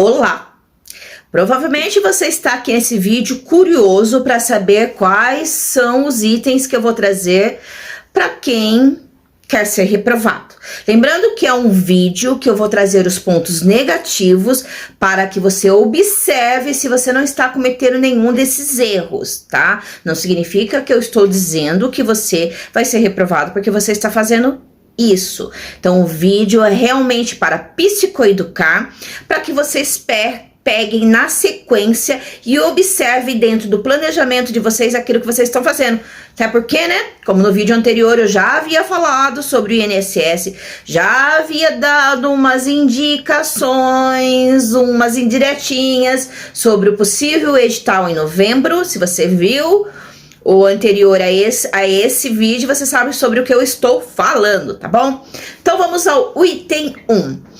Olá! Provavelmente você está aqui nesse vídeo curioso para saber quais são os itens que eu vou trazer para quem quer ser reprovado. Lembrando que é um vídeo que eu vou trazer os pontos negativos para que você observe se você não está cometendo nenhum desses erros, tá? Não significa que eu estou dizendo que você vai ser reprovado porque você está fazendo isso. Então o vídeo é realmente para psicoeducar, para que vocês peguem na sequência e observe dentro do planejamento de vocês aquilo que vocês estão fazendo. Até porque, né, como no vídeo anterior eu já havia falado sobre o INSS, já havia dado umas indicações, umas indiretinhas sobre o possível edital em novembro. Se você viu o anterior a esse vídeo, você sabe sobre o que eu estou falando, tá bom? Então vamos ao item 1.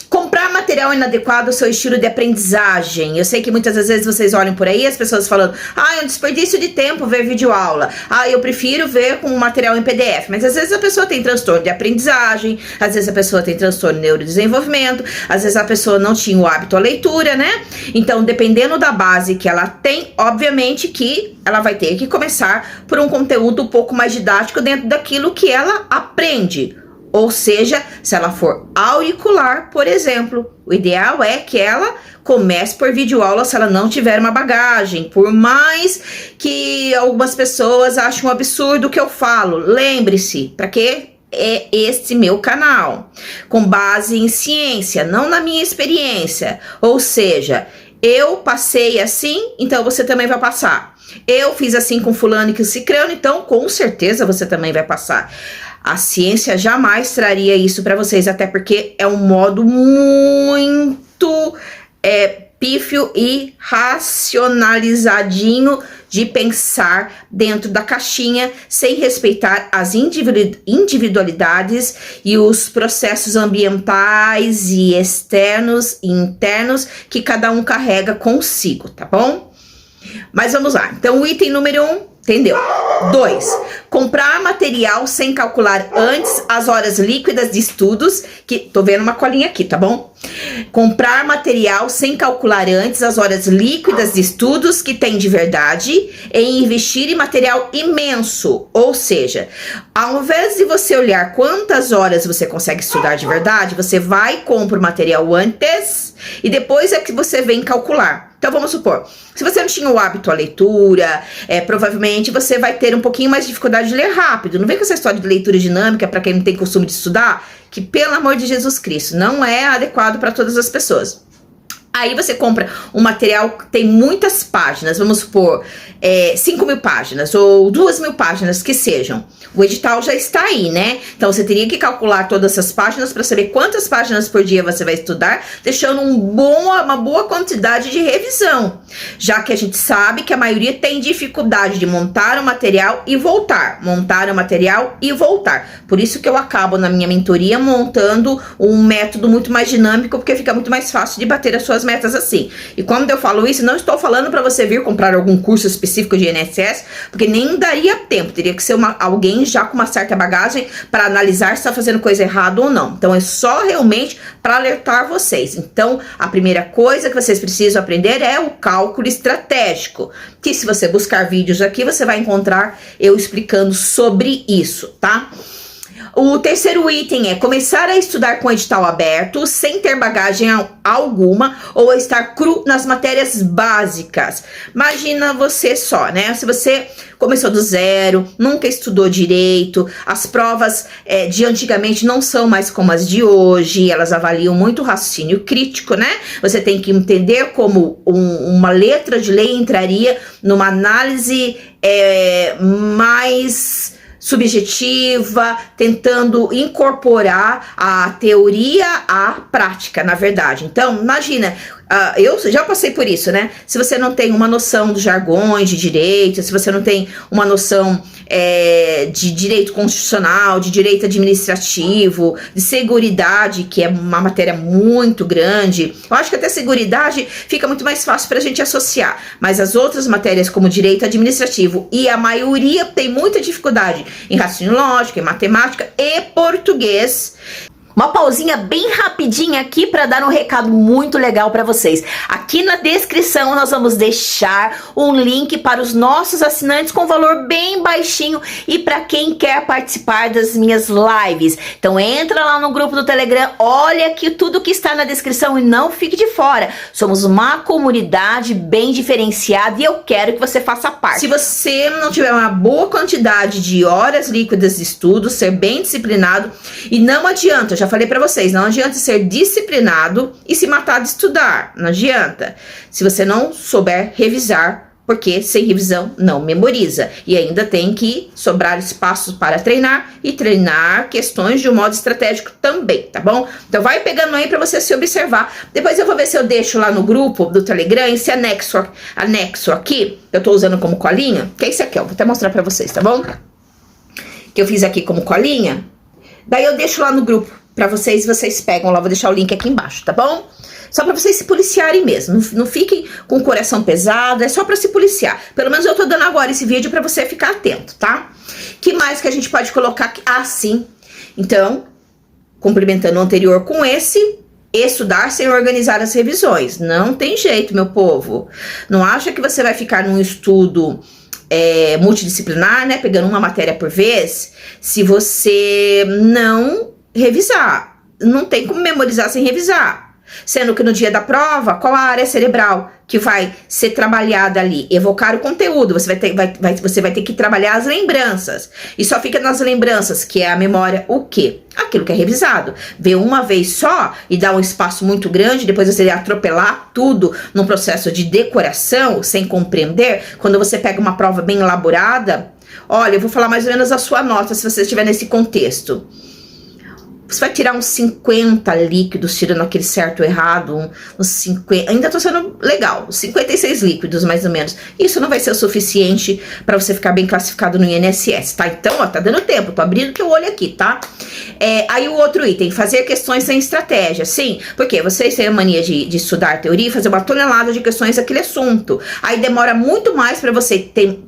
Comprar material inadequado ao seu estilo de aprendizagem. Eu sei que muitas das vezes vocês olham por aí as pessoas falando: ah, é um desperdício de tempo ver videoaula, ah, eu prefiro ver com material em PDF. Mas às vezes a pessoa tem transtorno de aprendizagem, às vezes a pessoa tem transtorno de neurodesenvolvimento, às vezes a pessoa não tinha o hábito à leitura, né? Então, dependendo da base que ela tem, obviamente que ela vai ter que começar por um conteúdo um pouco mais didático dentro daquilo que ela aprende. Ou seja, se ela for auricular, por exemplo, o ideal é que ela comece por videoaula se ela não tiver uma bagagem. Por mais que algumas pessoas achem um absurdo o que eu falo, lembre-se, para que é este meu canal? Com base em ciência, não na minha experiência. Ou seja, eu passei assim, então você também vai passar. Eu fiz assim com fulano e com cicrano, então com certeza você também vai passar. A ciência jamais traria isso para vocês, até porque é um modo muito pífio e racionalizadinho de pensar dentro da caixinha, sem respeitar as individualidades e os processos ambientais e externos e internos que cada um carrega consigo, tá bom? Mas vamos lá. Então, o item número 1, entendeu? 2, comprar material sem calcular antes as horas líquidas de estudos, que tô vendo uma colinha aqui, tá bom? Comprar material sem calcular antes as horas líquidas de estudos que tem de verdade e investir em material imenso. Ou seja, ao invés de você olhar quantas horas você consegue estudar de verdade, você vai e compra o material antes e depois é que você vem calcular. Então vamos supor, se você não tinha o hábito à leitura, provavelmente você vai ter um pouquinho mais de dificuldade de ler rápido. Não vem com essa história de leitura dinâmica para quem não tem costume de estudar, que pelo amor de Jesus Cristo, não é adequado para todas as pessoas. Aí você compra um material que tem muitas páginas, vamos supor, 5.000 páginas ou 2.000 páginas que sejam. O edital já está aí, né? Então você teria que calcular todas essas páginas para saber quantas páginas por dia você vai estudar, deixando uma boa quantidade de revisão. Já que a gente sabe que a maioria tem dificuldade de montar o material e voltar. Montar o material e voltar. Por isso que eu acabo na minha mentoria montando um método muito mais dinâmico, porque fica muito mais fácil de bater as suas metas assim. E quando eu falo isso, não estou falando para você vir comprar algum curso específico de INSS, porque nem daria tempo, teria que ser alguém já com uma certa bagagem para analisar se está fazendo coisa errada ou não. Então é só realmente para alertar vocês. Então a primeira coisa que vocês precisam aprender é o cálculo estratégico, que se você buscar vídeos aqui, você vai encontrar eu explicando sobre isso, tá? O terceiro item é começar a estudar com edital aberto, sem ter bagagem alguma ou estar cru nas matérias básicas. Imagina você só, né? Se você começou do zero, nunca estudou direito, as provas de antigamente não são mais como as de hoje, elas avaliam muito o raciocínio crítico, né? Você tem que entender como uma letra de lei entraria numa análise mais subjetiva, tentando incorporar a teoria à prática, na verdade. Então, imagina, eu já passei por isso, né? Se você não tem uma noção dos jargões de direito, se você não tem uma noção de direito constitucional, de direito administrativo, de seguridade, que é uma matéria muito grande, eu acho que até seguridade fica muito mais fácil para a gente associar, mas as outras matérias como direito administrativo, e a maioria tem muita dificuldade em raciocínio lógico, em matemática e português. Uma pausinha bem rapidinha aqui para dar um recado muito legal para vocês. Aqui na descrição nós vamos deixar um link para os nossos assinantes com valor bem baixinho e para quem quer participar das minhas lives. Então entra lá no grupo do Telegram, olha aqui tudo que está na descrição e não fique de fora. Somos uma comunidade bem diferenciada e eu quero que você faça parte. Se você não tiver uma boa quantidade de horas líquidas de estudo, ser bem disciplinado, e não adianta, já falei pra vocês, não adianta ser disciplinado e se matar de estudar, não adianta. Se você não souber revisar, porque sem revisão não memoriza. E ainda tem que sobrar espaços para treinar e treinar questões de um modo estratégico também, tá bom? Então vai pegando aí pra você se observar. Depois eu vou ver se eu deixo lá no grupo do Telegram esse anexo aqui, que eu tô usando como colinha, que é esse aqui, ó, vou até mostrar pra vocês, tá bom? Que eu fiz aqui como colinha. Daí eu deixo lá no grupo pra vocês pegam lá, vou deixar o link aqui embaixo, tá bom? Só pra vocês se policiarem mesmo, não fiquem com o coração pesado, é só pra se policiar. Pelo menos eu tô dando agora esse vídeo pra você ficar atento, tá? Que mais que a gente pode colocar aqui? Ah, sim. Então, complementando o anterior com esse, estudar sem organizar as revisões. Não tem jeito, meu povo. Não acha que você vai ficar num estudo multidisciplinar, né? Pegando uma matéria por vez, se você não revisar. Não tem como memorizar sem revisar. Sendo que no dia da prova, qual a área cerebral que vai ser trabalhada ali? Evocar o conteúdo. Você vai ter que trabalhar as lembranças. E só fica nas lembranças, que é a memória, o quê? Aquilo que é revisado. Ver uma vez só e dar um espaço muito grande, depois você atropelar tudo num processo de decoração, sem compreender. Quando você pega uma prova bem elaborada, olha, eu vou falar mais ou menos a sua nota, se você estiver nesse contexto. Você vai tirar uns 50 líquidos, tirando aquele certo ou errado, uns 50, ainda tô sendo legal, 56 líquidos mais ou menos. Isso não vai ser o suficiente para você ficar bem classificado no INSS, tá? Então, ó, tá dando tempo, tô abrindo teu olho aqui, tá? Aí o outro item, fazer questões sem estratégia, sim, porque vocês têm a mania de estudar teoria e fazer uma tonelada de questões daquele assunto. Aí demora muito mais para você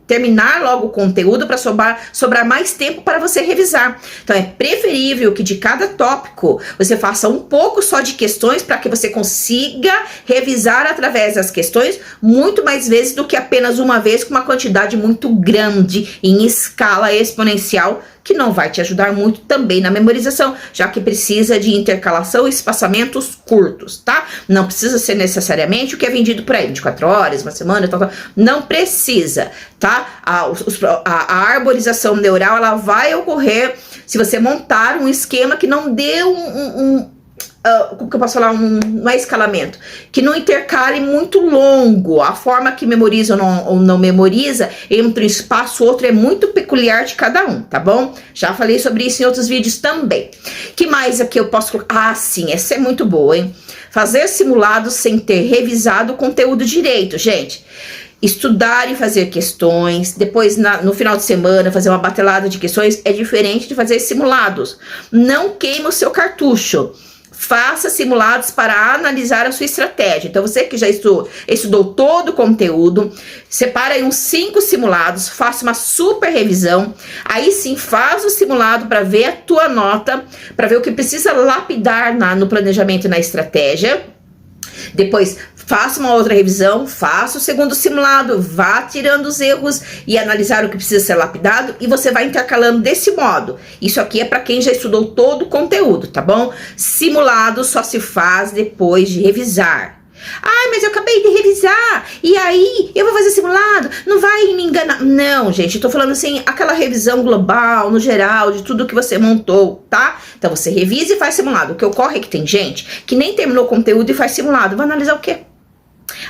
terminar logo o conteúdo para sobrar mais tempo para você revisar. Então, é preferível que de cada tópico você faça um pouco só de questões para que você consiga revisar através das questões muito mais vezes do que apenas uma vez com uma quantidade muito grande em escala exponencial, que não vai te ajudar muito também na memorização, já que precisa de intercalação e espaçamentos curtos, tá? Não precisa ser necessariamente o que é vendido por aí, 24 horas, uma semana, tal. Não precisa, tá? A arborização neural, ela vai ocorrer se você montar um esquema que não dê como que eu posso falar, não é escalamento, que não intercale muito longo. A forma que memoriza ou não memoriza entre um espaço e outro é muito peculiar de cada um, tá bom? Já falei sobre isso em outros vídeos também. Que mais aqui eu posso colocar? Ah, sim, essa é muito boa, hein? Fazer simulados sem ter revisado o conteúdo direito, gente. Estudar e fazer questões, depois no final de semana fazer uma batelada de questões é diferente de fazer simulados. Não queima o seu cartucho. Faça simulados para analisar a sua estratégia. Então, você que já estudou todo o conteúdo, separa aí uns 5 simulados, faça uma super revisão. Aí sim, faz o simulado para ver a tua nota, para ver o que precisa lapidar no planejamento e na estratégia. Depois, faça uma outra revisão, faça o segundo simulado, vá tirando os erros e analisar o que precisa ser lapidado, e você vai intercalando desse modo. Isso aqui é para quem já estudou todo o conteúdo, tá bom? Simulado só se faz depois de revisar. Ai, mas eu acabei de revisar, e aí eu vou fazer simulado, não vai me enganar. Não, gente, eu tô falando assim, aquela revisão global, no geral, de tudo que você montou, tá? Então você revisa e faz simulado. O que ocorre é que tem gente que nem terminou o conteúdo e faz simulado. Vai analisar o quê?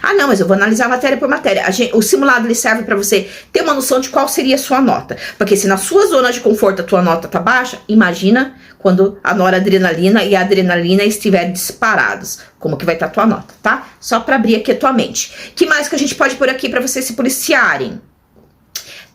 Ah, não, mas eu vou analisar matéria por matéria. O simulado ele serve para você ter uma noção de qual seria a sua nota. Porque se na sua zona de conforto a tua nota tá baixa, imagina quando a noradrenalina e a adrenalina estiverem disparados. Como que vai estar a tua nota, tá? Só para abrir aqui a tua mente. Que mais que a gente pode pôr aqui para vocês se policiarem?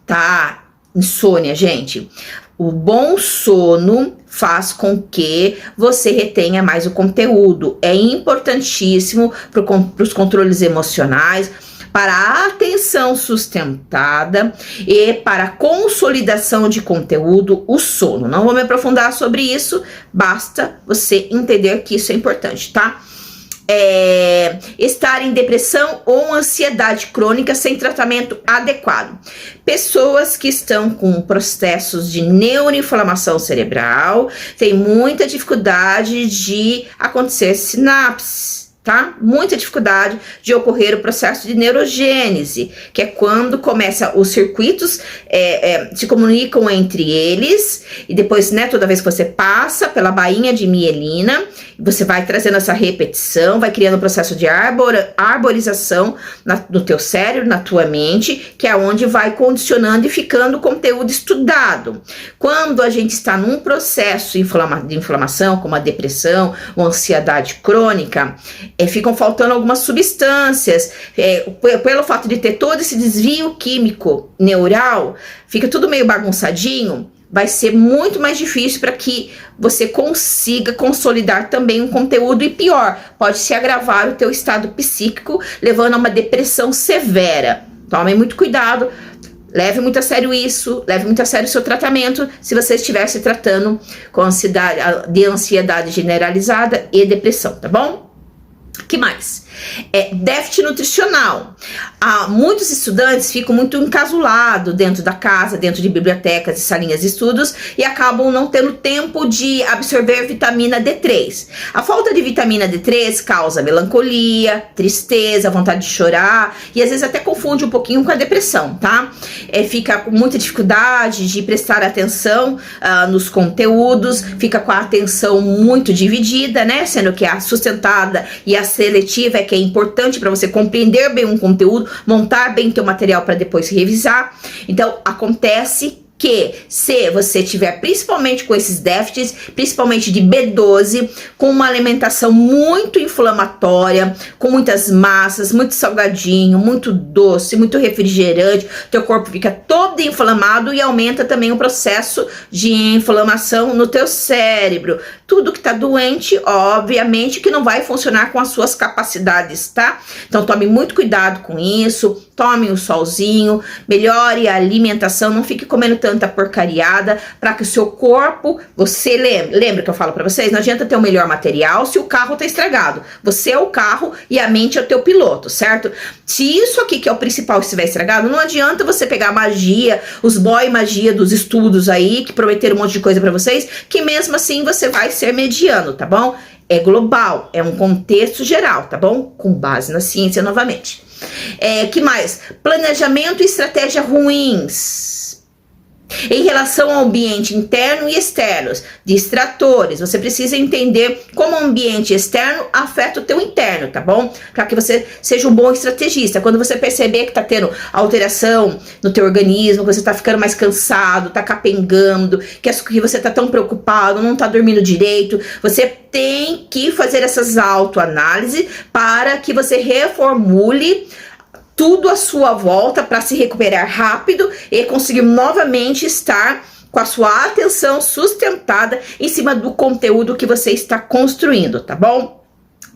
Tá, insônia, gente. O bom sono faz com que você retenha mais o conteúdo. É importantíssimo para os controles emocionais, para a atenção sustentada e para a consolidação de conteúdo, o sono. Não vou me aprofundar sobre isso, basta você entender que isso é importante, tá? Estar em depressão ou ansiedade crônica sem tratamento adequado. Pessoas que estão com processos de neuroinflamação cerebral têm muita dificuldade de acontecer sinapses. Tá? Muita dificuldade de ocorrer o processo de neurogênese, que é quando começa os circuitos se comunicam entre eles, e depois, né, toda vez que você passa pela bainha de mielina, você vai trazendo essa repetição, vai criando um processo de arborização no teu cérebro, na tua mente, que é onde vai condicionando e ficando o conteúdo estudado. Quando a gente está num processo de inflamação, como a depressão ou ansiedade crônica, ficam faltando algumas substâncias, pelo fato de ter todo esse desvio químico neural, fica tudo meio bagunçadinho, vai ser muito mais difícil para que você consiga consolidar também um conteúdo, e pior, pode se agravar o teu estado psíquico, levando a uma depressão severa. Tomem muito cuidado, leve muito a sério isso, leve muito a sério o seu tratamento, se você estiver se tratando de ansiedade generalizada e depressão, tá bom? Que mais? Déficit nutricional. Muitos estudantes ficam muito encasulados dentro da casa, dentro de bibliotecas e salinhas de estudos, e acabam não tendo tempo de absorver vitamina D3. A falta de vitamina D3 causa melancolia, tristeza, vontade de chorar, e às vezes até confunde um pouquinho com a depressão, tá? Fica com muita dificuldade de prestar atenção nos conteúdos, fica com a atenção muito dividida, né? Sendo que a sustentada e a seletiva que é importante para você compreender bem um conteúdo, montar bem teu material para depois revisar. Então, acontece que se você tiver principalmente com esses déficits, principalmente de B12, com uma alimentação muito inflamatória, com muitas massas, muito salgadinho, muito doce, muito refrigerante, teu corpo fica todo inflamado e aumenta também o processo de inflamação no teu cérebro. Tudo que tá doente, obviamente que não vai funcionar com as suas capacidades, tá? Então tome muito cuidado com isso, tome o solzinho, melhore a alimentação, não fique comendo tanta porcariada, para que o seu corpo, você lembra que eu falo para vocês, não adianta ter o melhor material se o carro tá estragado. Você é o carro e a mente é o teu piloto, certo? Se isso aqui que é o principal estiver estragado, não adianta você pegar a magia, os boy magia dos estudos aí, que prometeram um monte de coisa para vocês, que mesmo assim você vai ser mediano, tá bom? É global, é um contexto geral, tá bom? Com base na ciência novamente. Que mais? Planejamento e estratégia ruins em relação ao ambiente interno e externo, distratores. Você precisa entender como o ambiente externo afeta o teu interno, tá bom? Para que você seja um bom estrategista. Quando você perceber que tá tendo alteração no teu organismo, que você tá ficando mais cansado, tá capengando, que você tá tão preocupado, não tá dormindo direito, você tem que fazer essas autoanálises para que você reformule tudo à sua volta para se recuperar rápido e conseguir novamente estar com a sua atenção sustentada em cima do conteúdo que você está construindo, tá bom?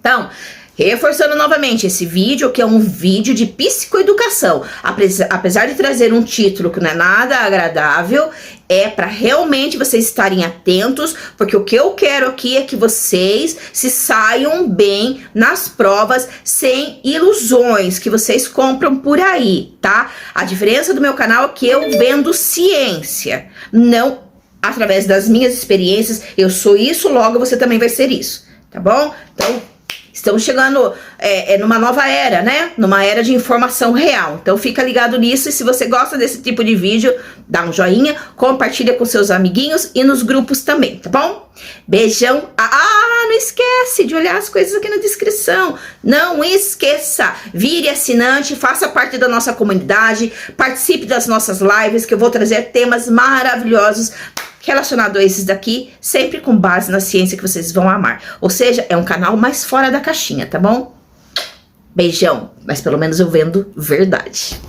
Então, reforçando novamente, esse vídeo que é um vídeo de psicoeducação, apesar de trazer um título que não é nada agradável, é para realmente vocês estarem atentos, porque o que eu quero aqui é que vocês se saiam bem nas provas, sem ilusões que vocês compram por aí, tá? A diferença do meu canal é que eu vendo ciência, não através das minhas experiências. Eu sou isso, logo você também vai ser isso, tá bom? Então, estamos chegando numa nova era, né? Numa era de informação real. Então fica ligado nisso, e se você gosta desse tipo de vídeo, dá um joinha, compartilha com seus amiguinhos e nos grupos também, tá bom? Beijão. Não esquece de olhar as coisas aqui na descrição. Não esqueça. Vire assinante, faça parte da nossa comunidade, participe das nossas lives, que eu vou trazer temas maravilhosos relacionado a esses daqui, sempre com base na ciência que vocês vão amar. Ou seja, é um canal mais fora da caixinha, tá bom? Beijão, mas pelo menos eu vendo verdade.